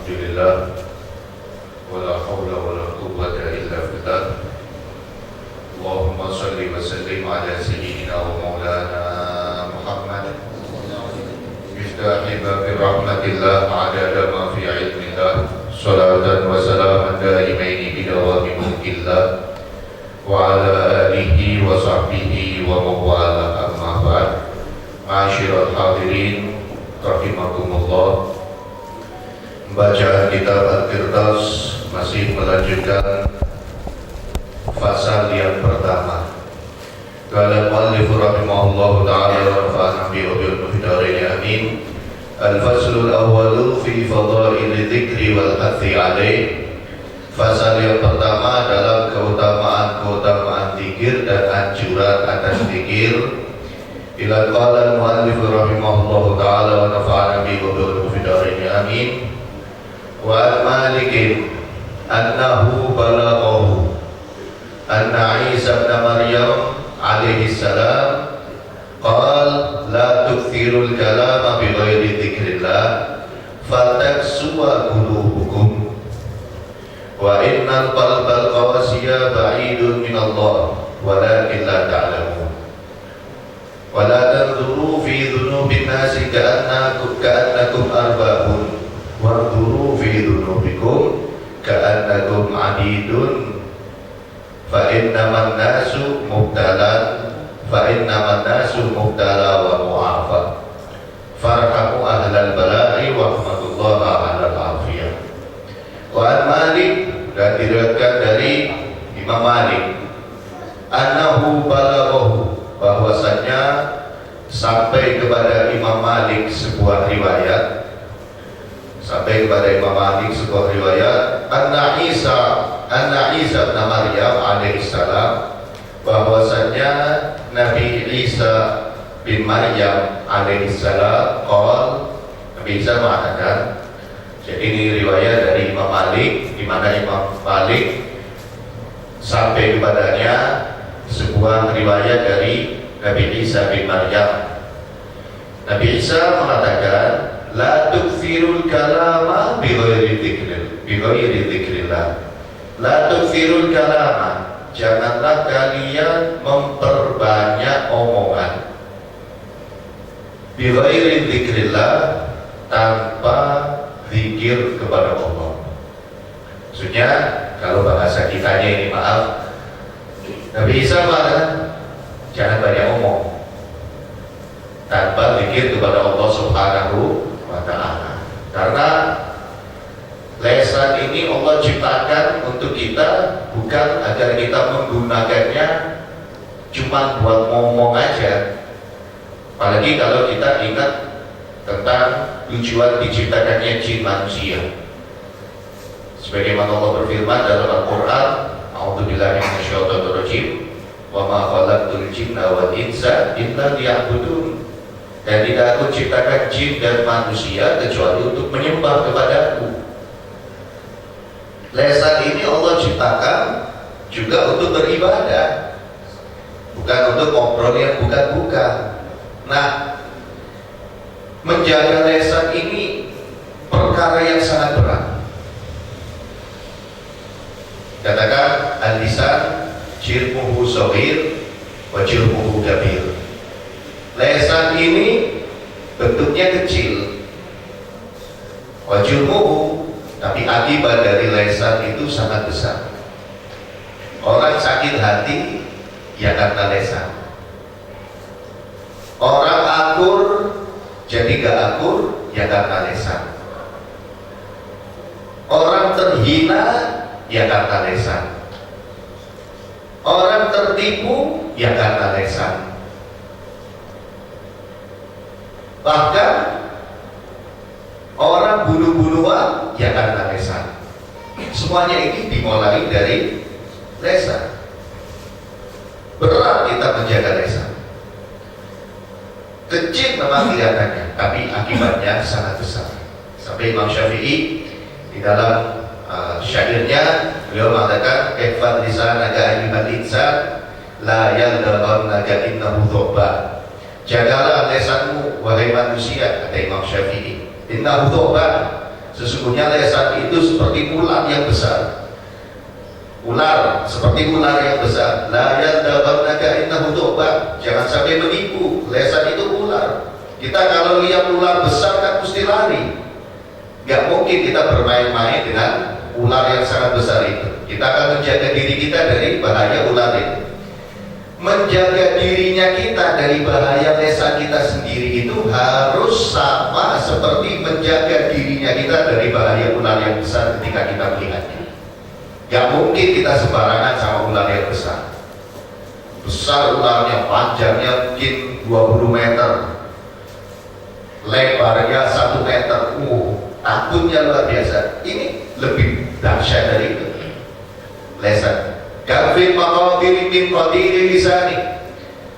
Alhamdulillah, wala hawla wala quwwata illa billah. Allahumma salli wa sallim ala sayyidina wa maulana Muhammad miftahi babi rahmatillah adada ma fi ilmillah, salatan wa salaman daimaini bidawami mulkillah wa ala alihi wa sahbihi wa mawala amma ba'd. Ma'asyiral hadirin rahimakumullah. Bacaan kitab Al-Qirtas masih melanjutkan fasal yang pertama. Qala al-muallif rahimahullahu ta'ala wa nafa'ana bi ulumil fiddarin amin. Al-faslul awwalu fi fadail dzikri wal hathi alaih. Fasal yang pertama adalah keutamaan zikir dan anjuran atas zikir. Ila qala al-muallif rahimahullahu ta'ala wa nafa'ana bi ulumil fiddarin amin. Wa Malikin annahu balaghahu anna Isa ibn Maryam alaihi salam qala la tukthirul kalama bi ghairi dzikrillah fataksuwa qulubukum wa innal qalbal qawasiya ba'idun min Allah walakin la ta'lamun wa la tanzuru fi dhunubin nasi ka'annakum arbabun wanzuru fi dhunubikum ka'annakum 'abidun fa innaman nasu mubtala wa mu'afa farhamu ahlal bala'i wa rahmatullahi alal afiyah. Wa Malik, dan diriwayatkan dari Imam Malik, annahu balaghahu, bahwasanya sampai kepada Imam Malik sebuah riwayat, anna Isa bin Maryam alaihissalam, bahwasanya Nabi Isa bin Maryam alaihissalam Nabi Isa mengatakan. Jadi ini riwayat dari Imam Malik, di mana Imam Malik sampai kepadanya sebuah riwayat dari Nabi Isa bin Maryam. Nabi Isa mengatakan, la tukthirul kalama bi ghairi dzikrillah. La tukthirul kalama, janganlah kalian memperbanyak omongan. Bi ghairi dzikrillah, tanpa zikir kepada Allah. Maksudnya, kalau bahasa kitanya ini, maaf, Nabi Isa mengatakan jangan banyak omong tanpa zikir kepada Allah Subhanahu wa ta'ala. Karena lesan ini Allah ciptakan untuk kita, bukan agar kita menggunakannya cuma buat ngomong aja. Apalagi kalau kita ingat tentang tujuan diciptakannya jin manusia. Sebagaimana Allah berfirman dalam Al-Quran, a'udzubillahi minasyaitonir rajim, wa ma khalaqtul jinna wal insa illa liya'budun. Dan tidak aku ciptakan jin dan manusia kecuali untuk menyembah kepadaku. Lesan ini Allah ciptakan juga untuk beribadah, bukan untuk ngobrol yang bukan-bukan. Nah, menjaga lesan ini perkara yang sangat berat. Katakan al-lisan jirmuhu shaghir wa jirmuhu kabir. Lesan ini bentuknya kecil, wajurmuhu, tapi akibat dari lesan itu sangat besar. Orang sakit hati ya karena lesan. Orang akur jadi gak akur ya karena lesan. Orang terhina ya karena lesan. Orang tertipu ya karena lesan. Bahkan orang bunuh-bunuhan ya karena lesan. Semuanya ini dimulai dari lesan. Berat kita menjaga lesan. Kecil memang kelihatannya, tapi akibatnya sangat besar. Sampai Imam Syafi'i di dalam syairnya, beliau mengatakan, ihfaz lisanaka ayyuhal insan la yaldagannaka innahu dhu'ban. Jagalah lesanmu wahai manusia, kata Imam Syafi'i, innahu dhu'ban, Sesungguhnya lesan itu seperti ular yang besar. Ular seperti ular yang besar. La yadabannaka innahu tu'ba. Jangan sampai menipu. Lesan itu ular. Kita kalau lihat ular besar kan mesti lari. Gak mungkin kita bermain-main dengan ular yang sangat besar itu. Kita akan menjaga diri kita dari bahaya ular itu. Menjaga dirinya kita dari bahaya lesan kita sendiri itu harus sama seperti menjaga dirinya kita dari bahaya ular yang besar ketika kita melihatnya. Gak mungkin kita sembarangan sama ular yang besar. Besar ularnya, panjangnya mungkin 20 meter, lebarnya 1 meter. Takutnya luar biasa. Ini lebih dahsyat dari itu. Lesan. Kafir maqabir min qadiri lisani.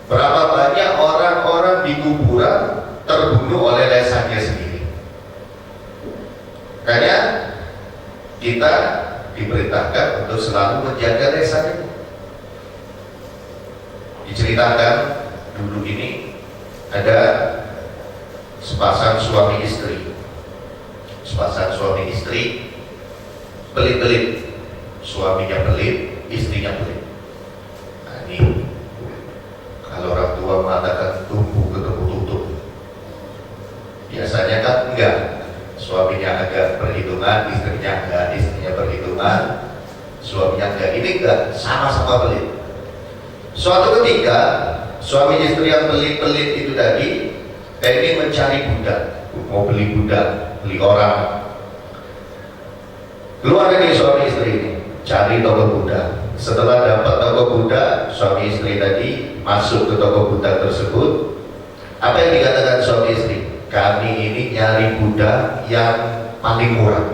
Berapa banyak orang-orang di kuburan terbunuh oleh lesannya sendiri. Makanya kita diperintahkan untuk selalu menjaga lesan itu. Diceritakan dulu ini ada sepasang suami istri. Sepasang suami istri pelit-pelit. Suaminya pelit, istrinya pelit. Nah ini kalau orang tua mengatakan tumbuh ketemu tutup, biasanya kan enggak. Suaminya agak perhitungan, istrinya enggak, istrinya perhitungan, suaminya enggak. Ini enggak, sama-sama pelit. Suatu ketika suami istri yang pelit-pelit itu tadi ingin mencari budak, mau beli budak, beli orang. Keluar dari suami istri ini, cari toko budak. Setelah dapat toko budak, suami istri tadi masuk ke toko budak tersebut. Apa yang dikatakan suami istri? Kami ini nyari budak yang paling murah.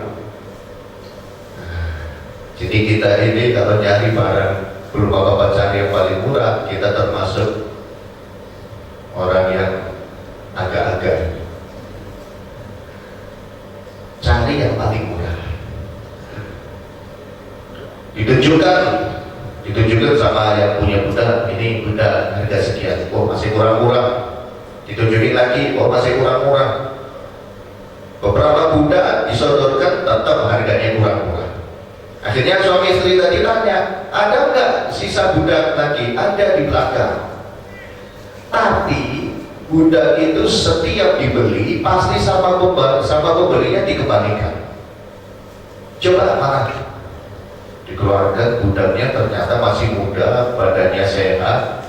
Jadi kita ini kalau nyari barang belum apa-apa cari yang paling murah, kita termasuk orang yang agak-agak cari yang paling murah. Ditunjukkan sama yang punya budak, ini budak harga sekian, oh masih kurang murah. Ditunjukin lagi, oh masih kurang murah. Beberapa budak disodorkan, tetap harganya kurang murah. Akhirnya suami istri tadi tanya, ada nggak sisa budak lagi? Ada di belakang. Tapi budak itu setiap dibeli pasti sama pembelinya dikembalikan. Coba mana? Dikeluarkan budaknya, ternyata masih muda, badannya sehat.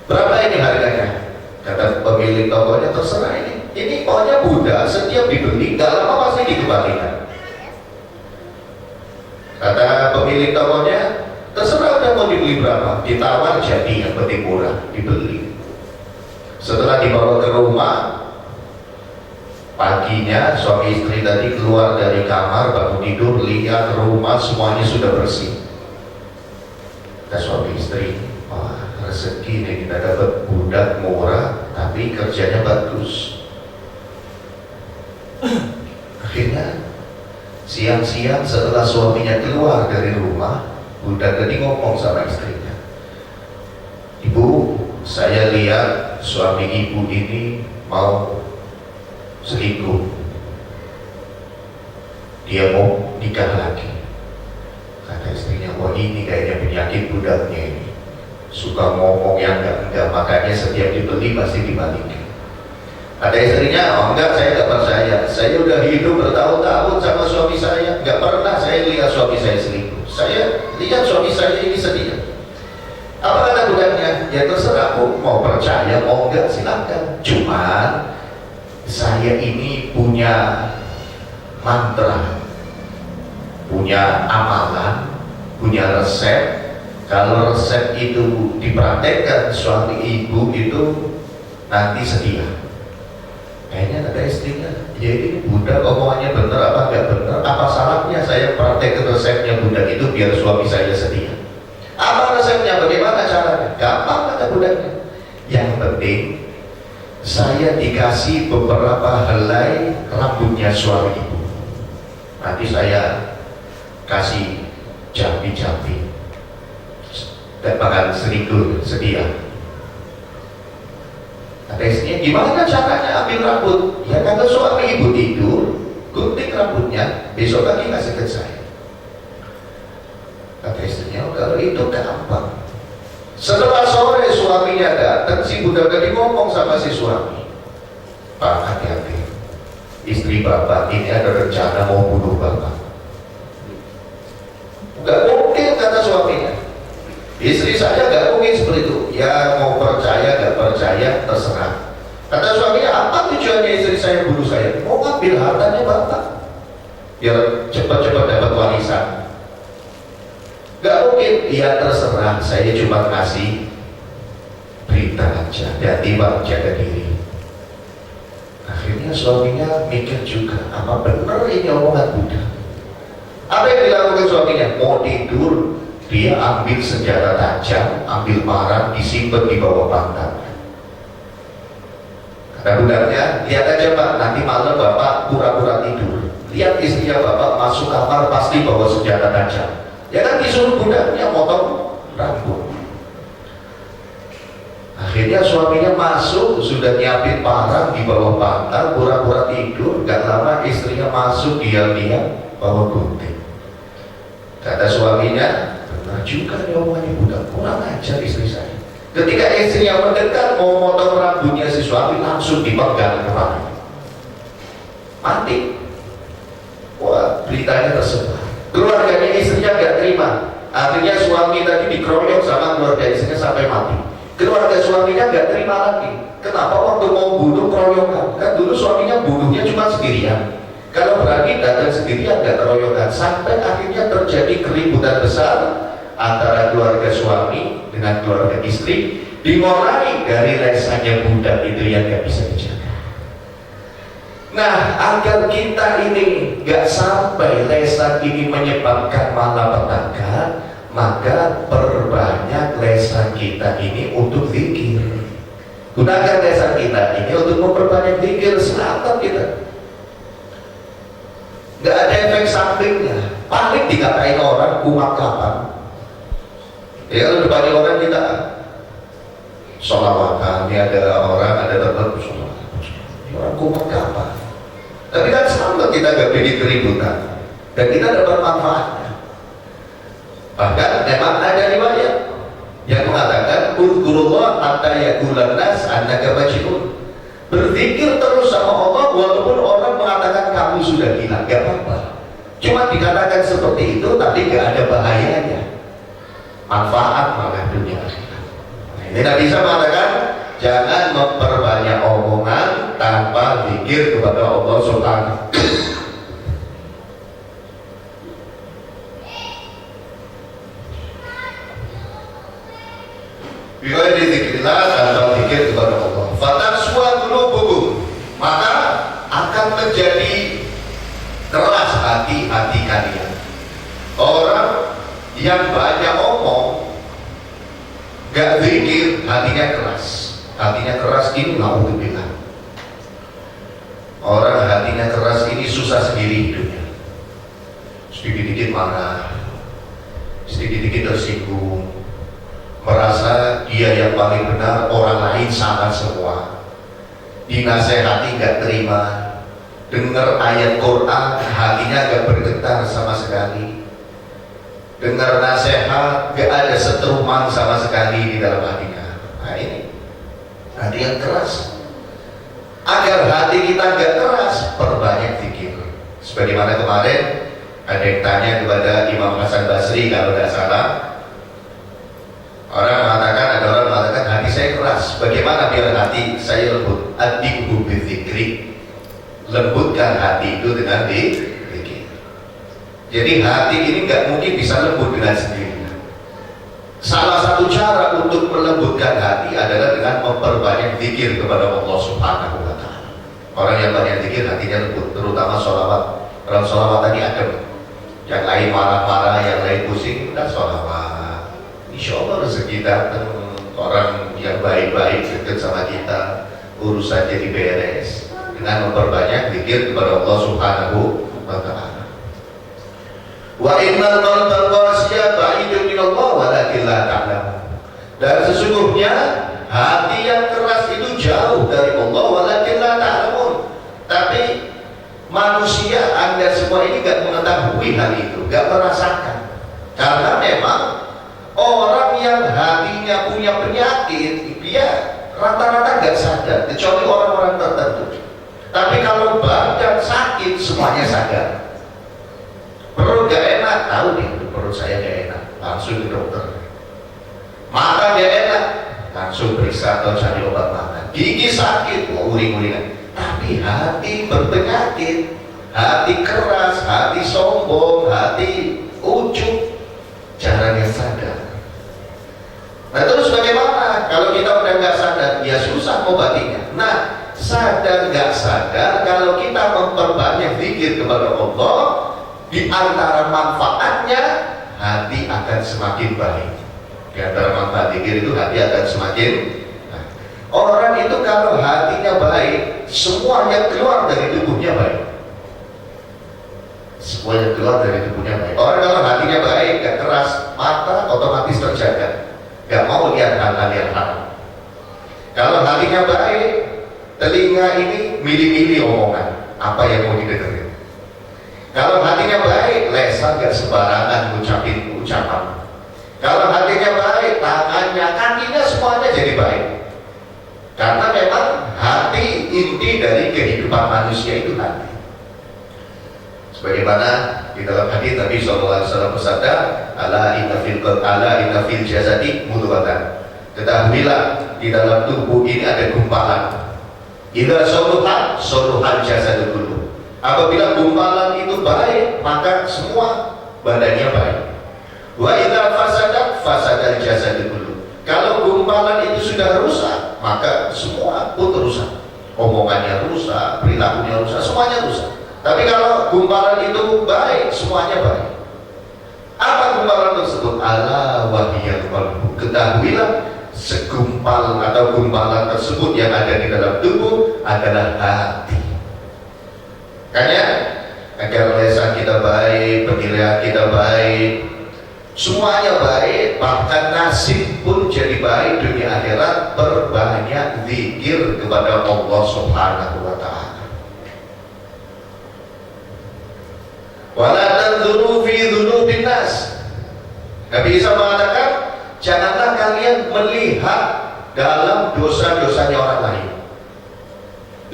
Berapa ini harganya? Kata pemilik tokonya, terserah ini. Ini pokoknya budak, setiap dibeli gak lama pasti dikembalikan. Kata pemilik tokonya, terserah udah mau dibeli berapa, ditawar jadi yang penting murah, dibeli. Setelah dibawa ke rumah, paginya suami istri tadi keluar dari kamar, bangun tidur, lihat rumah semuanya sudah bersih. Kata suami istri, wah rezeki nih, kita dapat budak murah tapi kerjanya bagus. Akhirnya siang-siang setelah suaminya keluar dari rumah, budak tadi ngomong sama istrinya, Ibu, saya lihat suami ibu ini mau selingkuh, dia mau nikah lagi. Kata istrinya, wah ini kayaknya penyakit budaknya ini, suka ngomong yang enggak, makanya setiap dibeli pasti dibalikin. Kata istrinya, oh enggak, saya enggak percaya, saya udah hidup bertahun-tahun sama suami saya, enggak pernah saya lihat suami saya selingkuh. Saya lihat suami saya ini setia. Apa kata budaknya? Ya terserah, mau percaya mau enggak silakan, cuman saya ini punya mantra, punya amalan, punya resep. Kalau resep itu dipraktekkan, suami ibu itu nanti setia. Kayaknya ada istrinya, ya ini budak omongannya bener apa enggak bener, apa salahnya saya praktekkan resepnya budak itu biar suami saya setia. Apa resepnya, bagaimana caranya? Gampang kata budaknya. Yang penting saya dikasih beberapa helai rambutnya suami ibu, nanti saya kasih jambi-jambi dan bakal selingkuh setia. Kata istrinya, gimana caranya ambil rambut? Ya kalau suami ibu tidur, gunting rambut. besok pagi kasih ke saya. Kata istrinya, kalau itu gampang. Setelah sore suaminya datang, si budak tadi ngomong sama si suami, Pak, hati-hati, istri bapak ini ada rencana mau bunuh bapak. Gak mungkin, kata suaminya. Istri saya gak mungkin seperti itu. Ya mau percaya gak percaya terserah. Kata suaminya, apa tujuannya istri saya bunuh saya? Mau ngambil hartanya bapak biar cepat-cepat dapat warisan. Gak mungkin. Ya terserah, saya cuma kasih berita aja, hati pak, jaga diri. Akhirnya suaminya mikir juga, apa benar ini omongan Buddha? Apa yang dilakukan suaminya? Mau tidur, dia ambil senjata tajam, ambil parang, disimpan di bawah bantal. Kata budaknya, lihat aja pak, nanti malam bapak pura-pura tidur, lihat istrinya bapak masuk kamar pasti bawa senjata tajam. Ya kan disuruh budaknya potong rambut. Akhirnya suaminya masuk, sudah nyiapin parang di bawah bantal, pura-pura tidur. Gak lama istrinya masuk, diam-diam bawa gunting. Kata suaminya, benar juga nih omongannya budak, kurang ajar istri saya. Ketika istrinya mendekat mau potong rambutnya si suami, langsung dipegang kepala, mati. Wah, beritanya tersebar. Keluarganya istrinya gak terima. Akhirnya suami tadi dikeroyok sama keluarga istrinya sampai mati. Keluarga suaminya gak terima lagi. Kenapa waktu mau bunuh keroyokan? Kan dulu suaminya bunuhnya cuma sendirian. Kalau berani datang sendirian gak keroyokan. Sampai akhirnya terjadi keributan besar antara keluarga suami dengan keluarga istri, dimulai dari lesanya budak itu yang gak bisa dijaga. Nah, agar kita ini gak sampai lesan ini menyebabkan malapetaka, maka perbanyak lesan kita ini untuk zikir. Gunakan lesan kita ini untuk memperbanyak zikir, selamat kita. Gak ada efek sampingnya. Paling dikatain orang kumat kapan. Ya kalau depannya orang kita sholawatan, ini ada orang, ada teman orang kumat kapan. Tapi kan selamat kita gak bikin keributan dan kita dapat manfaatnya. Bahkan memang ada riwayat yang mengatakan uzkurullah hatta yaqulan nas annaka majnun. Berzikir terus sama Allah walaupun orang mengatakan kamu sudah gila, gak apa-apa. Cuma dikatakan seperti itu tapi gak ada bahayanya. Manfaat malah dunia akhirat. Ini Nabi bisa mengatakan jangan memperbanyak omongan tanpa zikir kepada Allah Subhanahu. Bila dizikirlah tanpa zikir kepada Allah, fataswa qulubukum, maka akan menjadi keras hati-hati kalian. Orang yang banyak omong, gak zikir, hatinya keras. Hatinya keras ini naudzubillah. Orang hatinya keras ini susah sendiri hidupnya. Sedikit-dikit marah, sedikit-dikit tersinggung, merasa dia yang paling benar, orang lain salah semua. Dinasehati gak terima, dengar ayat Quran hatinya gak bergetar sama sekali. Dengar nasihat gak ada setruman sama sekali di dalam hatinya. Nah ini hati yang keras. Agar hati kita gak keras, perbanyak zikir. Sebagaimana kemarin ada yang tanya kepada Imam Hasan Basri kalau tidak salah, ada orang mengatakan hati saya keras. Bagaimana biar hati saya lembut? Adikhu bizikri, lembutkan hati itu dengan zikir. Jadi hati ini nggak mungkin bisa lembut dengan sendirinya. Salah satu cara untuk melembutkan hati adalah dengan memperbanyak zikir kepada Allah Subhanahu wa Ta'ala. Orang yang banyak zikir hatinya lembut, terutama sholawat. Orang sholawat tadi ada, yang lain marah-marah, yang lain pusing, udah sholawat. Insya Allah rezeki datang, orang yang baik-baik dekat sama kita, urusan jadi beres dengan memperbanyak zikir kepada Allah Subhanahu wa Ta'ala. Wa innal qalbal qasiyya ba'idun minallah walakin la ta'lamun. Dan sesungguhnya hati yang keras itu jauh dari Allah walakin la ta'lamun. Tapi manusia, Anda semua ini nggak mengetahui hal itu, nggak merasakan. Karena memang orang yang hatinya punya penyakit, dia rata-rata nggak sadar, kecuali orang-orang tertentu. Tapi kalau badan sakit, semuanya sadar. Perut gak enak, tahu nih, perut saya gak enak, langsung ke dokter. Mata gak enak, langsung periksa atau cari obat makan. Gigi sakit, uring-uringan. Tapi hati berpenyakit, hati keras, hati sombong, hati ujub, jarang yang sadar. Nah terus bagaimana? Kalau kita udah nggak sadar, ya susah obatinya. Nah, sadar nggak sadar, kalau kita memperbanyak zikir kepada Allah, di antara manfaatnya hati akan semakin baik. Di antara manfaat zikir itu hati akan semakin baik. Orang itu kalau hatinya baik, semua yang keluar dari tubuhnya baik. Semua yang keluar dari tubuhnya baik. Orang kalau hatinya baik, gak keras, mata otomatis terjaga, gak mau lihat hal-hal yang haram. Kalau hatinya baik, telinga ini milih-milih omongan apa yang mau didengerin. Kalau hatinya baik, lesan gak sembarangan ngucapin ucapan. Kalau hatinya baik, tangannya, kakinya semuanya jadi baik. Karena memang hati inti dari kehidupan manusia itu hati. Sebagaimana di dalam hadis Nabi SAW bersabda, ala inna fil jasadi mudghatan. Ketahuilah di dalam tubuh ini ada gumpalan. Idza soluhan jasadu kullu. Apabila gumpalan itu baik, maka semua badannya baik. Wa idza fasadal jasadu kullu. Kalau gumpalan itu sudah rusak, maka semua pun rusak. Omongannya rusak, perilakunya rusak, semuanya rusak. Tapi kalau gumpalan itu baik, semuanya baik. Apa gumpalan tersebut? Ala wahiyal qalbu. Ketahuilah segumpal atau gumpalan tersebut yang ada di dalam tubuh adalah hati. Makanya agar lesan kita baik, penilaian kita baik, semuanya baik, bahkan nasib pun jadi baik dunia akhirat. Perbanyak zikir kepada Allah Subhanahu wa ta'ala. Wala tanzuru fi dzunubin nas. Nabi Isa mengatakan, janganlah kalian melihat dalam dosa-dosanya orang lain.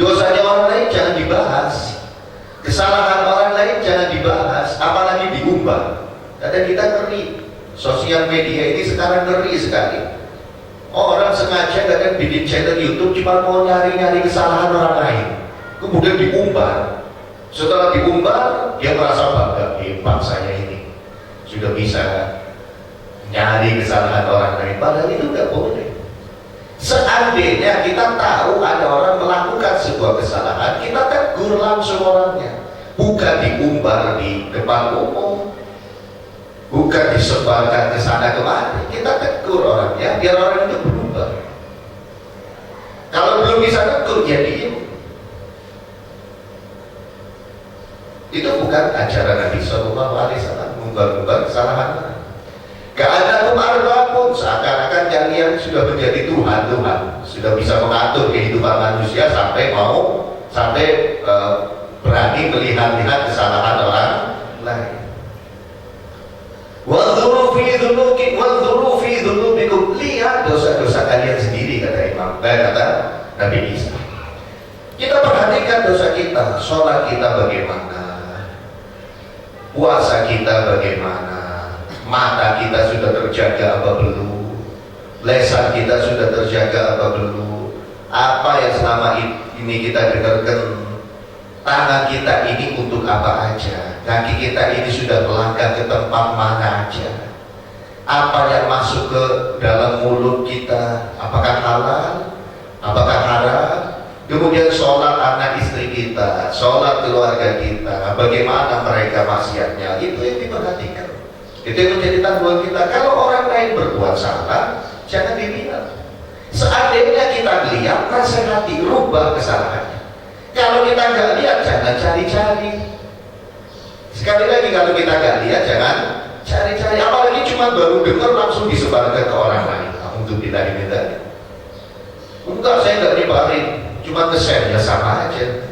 Dosanya orang lain jangan dibahas. Kesalahan orang lain jangan dibahas, apalagi diumbar. Kadang kita ngeri. Sosial media ini sekarang ngeri sekali. Orang sengaja kadang bikin channel YouTube cuma mau nyari-nyari kesalahan orang lain, kemudian diumbar. Setelah diumbar, dia merasa bangga, hebat saya ini sudah bisa nyari kesalahan orang lain. Padahal itu nggak boleh. Seandainya kita tahu ada orang melakukan sebuah kesalahan, kita tegur langsung orangnya, bukan diumbar di depan umum, bukan disebarkan ke sana kemari. Kita tegur orangnya biar orang itu berubah. Kalau belum bisa tegur, ya diem. Itu bukan ajaran Nabi Sallallahu Alaihi Wasallam, mengumbar-umbar kesalahan orang. Gak ada umar pun, seakan-akan kalian sudah menjadi Tuhan, sudah bisa mengatur kehidupan manusia sampai berani melihat-lihat kesalahan orang lain. Wadhuru fi dhunubikum, lihat dosa-dosa kalian sendiri, kata Nabi Isa. Kita perhatikan dosa kita, sholat kita bagaimana, puasa kita bagaimana, mata kita sudah terjaga apa belum, lesan kita sudah terjaga apa belum, apa yang selama ini kita dengarkan, tangan kita ini untuk apa aja, kaki kita ini sudah melangkah ke tempat mana aja, apa yang masuk ke dalam mulut kita, apakah halal, apakah haram, kemudian sholat anak istri kita, sholat keluarga kita, bagaimana mereka maksiatnya, itu yang diperhatikan. Itu yang menjadi tanggungan kita. Kalau orang lain berbuat salah, jangan dilihat. Seandainya kita lihat, nasihati, rubah kesalahannya. Kalau kita nggak lihat, jangan cari-cari. Sekali lagi, kalau kita nggak lihat, jangan cari-cari. Apalagi cuma baru dengar langsung disebarkan ke orang lain. Untuk bila ini tadi. Enggak, saya nggak nyebarin, cuma nge-share, ya sama aja.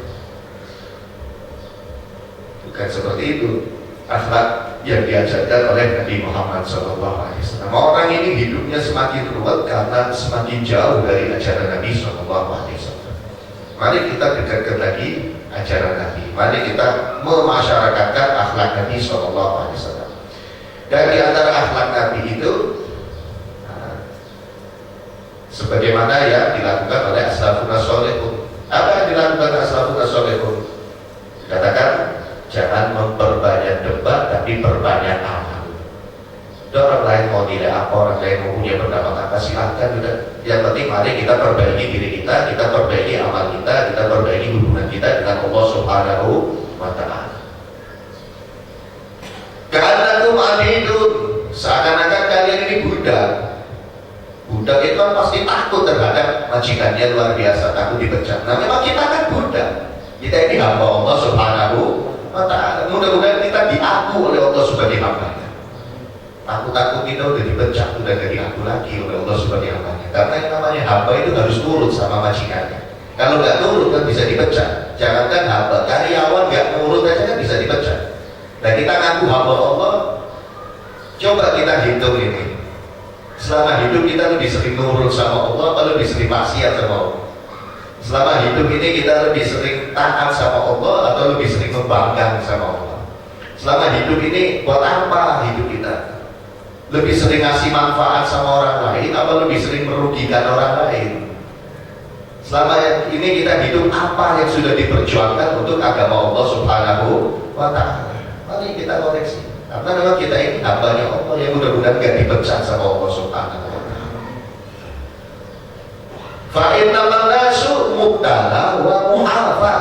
bukan seperti itu akhlak yang diajarkan oleh Nabi Muhammad SAW. Orang ini hidupnya semakin ruwet karena semakin jauh dari ajaran Nabi SAW. Mari kita dekatkan lagi ajaran Nabi. Mari kita memasyarakatkan akhlak Nabi SAW. Dan di antara akhlak Nabi itu sebagaimana yang dilakukan oleh as-salafun as-shalihun. Apa yang dilakukan as-salafun as-shalihun? Dikatakan jangan memperbanyak debat, tapi perbanyak amal. Orang lain mau nilai apa, orang lain mau punya pendapat apa, silahkan. Yang penting mari kita perbaiki diri kita perbaiki amal kita perbaiki hubungan kita dengan Allah Subhanahu wa Ta'ala. Ka'annakum abidun, seakan-akan kalian ini budak. Budak itu kan pasti takut terhadap majikannya, luar biasa, takut dipecat. Nah memang kita kan budak. Kita ini hamba Allah Subhanahu wa Ta'ala. Mudah-mudahan kita diaku oleh Allah sebagai hambanya. Takut-takut kita udah dipecat, udah jadi aku lagi oleh Allah sebagai hambanya. Karena yang namanya hamba itu harus nurut sama majikannya. Kalau nggak nurut kan bisa dipecat. Jangankan hamba, karyawan nggak nurut aja kan bisa dipecat. Nah kita ngaku hamba Allah, coba kita hitung ini. Selama hidup kita lebih sering nurut sama Allah atau lebih sering maksiat sama Allah? Selama hidup ini kita lebih sering taat sama Allah atau lebih sering membangkang sama Allah? Selama hidup ini buat apa hidup kita? Lebih sering ngasih manfaat sama orang lain atau lebih sering merugikan orang lain? Selama ini kita hidup apa yang sudah diperjuangkan untuk agama Allah Subhanahu wa Ta'ala? Mari kita koreksi. Karena memang kita ini hambanya Allah yang mudah-mudahan gak dipecat sama Allah Subhanahu wa Ta'ala. Fa'innaman nasu mubtala wa mu'afa.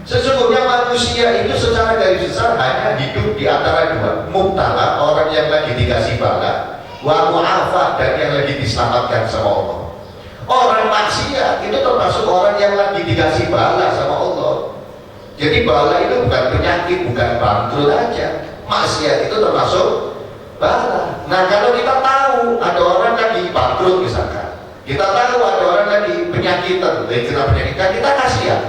Sesungguhnya manusia itu secara garis besar hanya hidup di antara dua, mubtala, orang yang lagi dikasih bala, wa mu'afa, dan yang lagi diselamatkan sama Allah. Orang maksiat itu termasuk orang yang lagi dikasih bala sama Allah. Jadi bala itu bukan penyakit, bukan bangkrut aja. Maksiat itu termasuk bala. Nah kalau kita tahu ada orang lagi bangkrut misalkan, kita tahu ada orang lagi penyakitan, kena penyakitan, kita kasihan.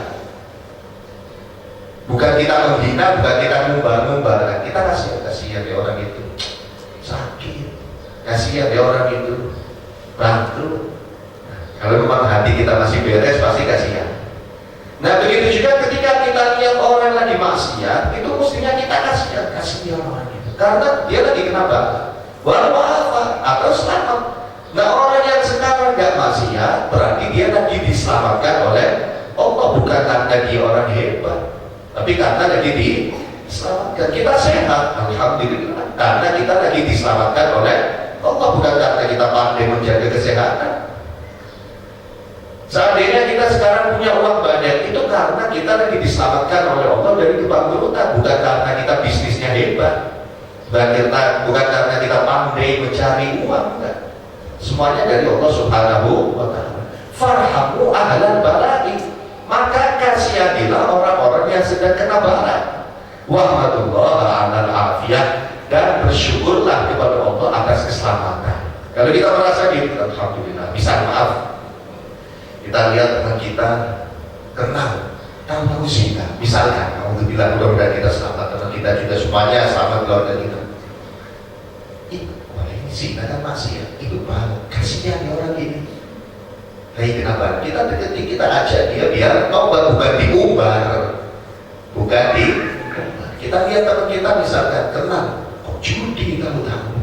Bukan kita menghina, bukan kita ngumbar-ngumbar, kita kasihan ya orang itu sakit, kasihan ya orang itu bangkrut. Kalau memang hati kita masih beres, pasti kasihan. Nah begitu juga ketika kita lihat orang lagi maksiat, itu mestinya kita kasihan orang itu, karena dia lagi kena bala, walau apa atau selamat. Nah orang yang sekarang gak maksiat, berarti dia lagi diselamatkan oleh Allah, bukan karena dia orang hebat, tapi karena lagi diselamatkan. Kita sehat, alhamdulillah, karena kita lagi diselamatkan oleh Allah, bukan karena kita pandai menjaga kesehatan. Seandainya kita sekarang punya uang banyak, itu karena kita lagi diselamatkan oleh Allah dari kebangkrutan, bukan karena kita bisnisnya hebat, bukan karena kita pandai mencari uang, bukan. Semuanya dari Allah Subhanahu wa Ta'ala. Farhamu ahlan balai, maka kasihanilah orang-orang yang sedang kena bala. Wahmadullah alal afiyah, dan bersyukurlah kepada Allah atas keselamatan. Kalau kita merasa gitu, alhamdulillah, bisa maaf. Kita lihat teman kita kenal, tahu zina, misalkan, alhamdulillah, mudah-mudahan kita selamat, teman kita juga semuanya selamat keluarga kita. Wah ini zina kan maksiat, itu banget, kasihan orang ini. Nah kenapa? Kita deketi, kita ajak dia biar tobat, bukan diumbar, bukan di. Kita lihat teman kita misalkan kenal, kok judi kamu tahu?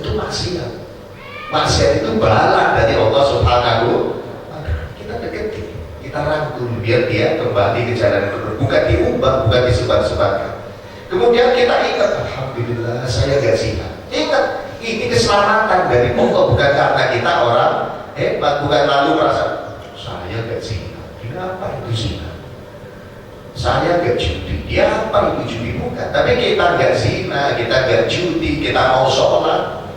Itu maksiat. Maksiat itu bala dari Allah Subhanahu. Kita rangkul biar dia kembali ke jalan yang benar, bukan diubah, bukan disebar-sebarkan. Kemudian kita ingat, alhamdulillah saya gak zina. Ingat, ini keselamatan dari Allah, bukan karena kita orang hebat, bukan lalu merasa saya gak zina. Dia apa itu zina? Saya gak judi. Dia apa itu judi? Bukan. Tapi kita gak zina, kita gak judi, kita mau sholat,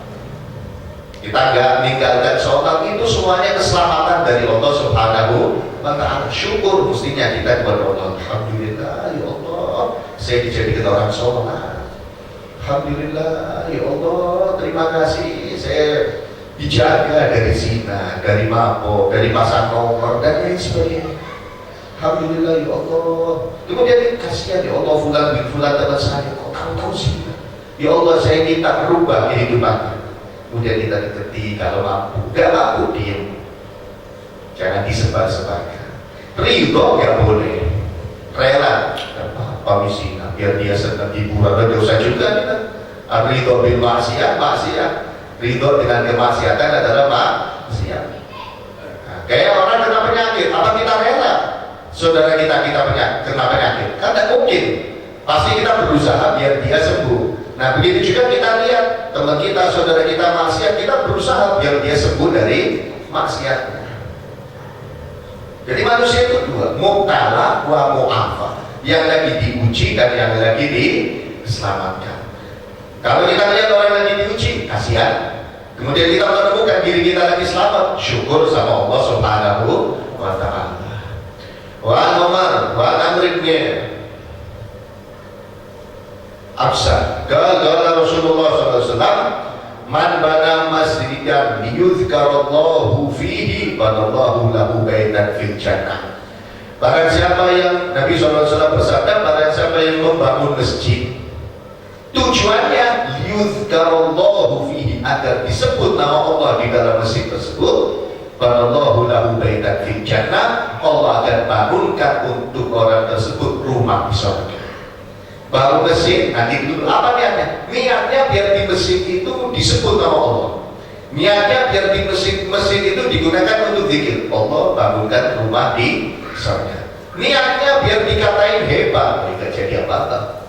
kita gak meninggalkan sholat, itu semuanya keselamatan dari Allah Subhanahu wa Ta'ala. Syukur mestinya kita kepada Allah. Alhamdulillah ya Allah, saya dijadikan orang sholat. Alhamdulillah ya Allah, terima kasih saya dijaga dari zina, dari mabuk, dari pasang nomor, dan lain sebagainya. Alhamdulillah ya Allah. Kemudian kasihan ya Allah, fulan bin fulan teman saya kok tahu-tahu sih. Ya Allah, saya minta rubah kehidupannya. Kemudian kita ngerti kalau mampu, gak mampu diem. Jangan disebar-sebarkan. Ridho gak boleh. Rela, apa misinya? Biar dia senang hiburan, gak usah juga kita. Ridho bil maksiat, maksiat. Ridho dengan kemaksiatan adalah maksiat. Nah, kayak orang kena penyakit, apa kita rela? Saudara kita kena penyakit, kan tidak mungkin. Pasti kita berusaha biar dia sembuh. Nah begitu juga kita lihat teman kita, saudara kita maksiat, kita berusaha biar dia sembuh dari maksiatnya. Jadi manusia itu dua, mubtala wa mu'afa, yang lagi diuji dan yang lagi diselamatkan. Kalau kita lihat orang yang lagi diuji, kasihan. Kemudian kita menemukan diri kita lagi selamat, syukur sama Allah Subhanahu wa ta'ala. Wa Umar wa Amr bin Absa qala Rasulullah SAW, man bana masjidan liyuzkarallahu fihi banallahu lahu baitan fil jannah. Barang siapa yang, Nabi SAW bersabda, barang siapa yang membangun masjid, tujuannya liyuzkarallahu fihi, agar disebut nama Allah di dalam masjid tersebut, banallahu lahu baitan fil jannah, Allah akan bangunkan untuk orang tersebut rumah di surga. Baru masjid, nanti dulu apa niatnya? Niatnya biar di masjid itu disebut nama Allah. Niatnya biar di masjid itu digunakan untuk zikir. Allah bangunkan rumah di surga. Niatnya biar dikatain hebat, tidak jadi apa-apa.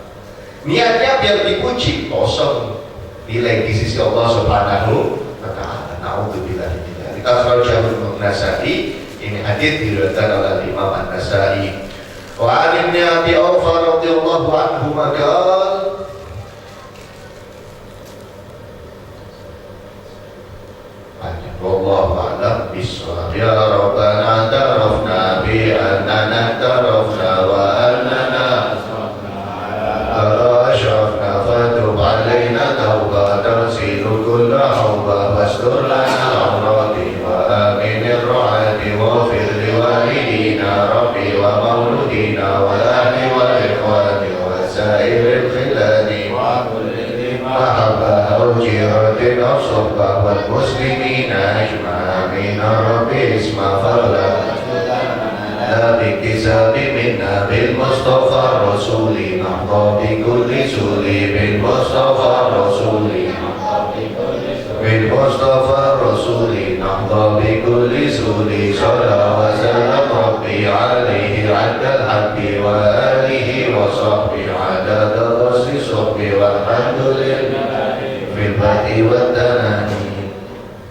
Niatnya biar dipuji, kosong nilai di sisi Allah Subhanahu wa ta'ala. Na'udzubillah. Kita selalu Nasai, ini hadis diriwayatkan oleh Imam An-Nasai. Wa 'an Ibnu Abi Aufa radhiyallahu anhu qala wallahu a'lam bis-shawab. Ya Rabbana tarafna bi annana tarafna wa annana ashrafna fatub alaina tawbatan silu kulla hawba wastur lana awrati wa aminir ru'ati wa fir liwalidina rabbi wa mauludina wa ahli wa ikhwani wa sairil khilani wa kulli mahabba ujiratin as-suhbah wal muslimina ajma'ina rabbi isma farla la biktisabi minna bil mustafa rasuli nahda bi kulli suli bil mustafa rasuli bil mustafa rasuli nahda bi kulli suli shala wa salam rabbi alaihi adal habbi wa alihi wa sahbihi adada rasi sahbihi walhamdulillah fil bati wa tanani.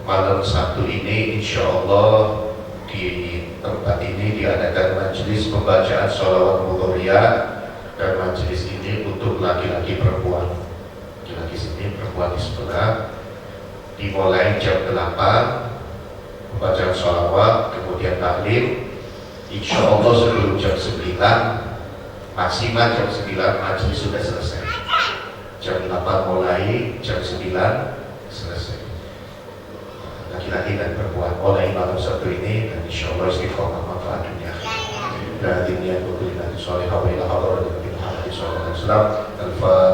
Malam Sabtu ini insyaallah di tempat ini diadakan majelis pembacaan sholawat mughoriyah, dan majelis ini untuk laki-laki perempuan. Laki-laki sini, perempuan di sebelah. Dimulai jam 8 pembacaan sholawat, kemudian taklim. Insya Allah sebelum jam 9, maksimal jam 9 majelis sudah selesai. Jam 8 mulai, jam 9 selesai. Laki-laki dan perempuan mulai malam Sabtu ini, dan insya Allah istiqomah manfaat dunia dan dunia berkuliah soleh wa ila hadratil Nabi Muhammad sallallahu alaihi wasallam. Al-Fatihah.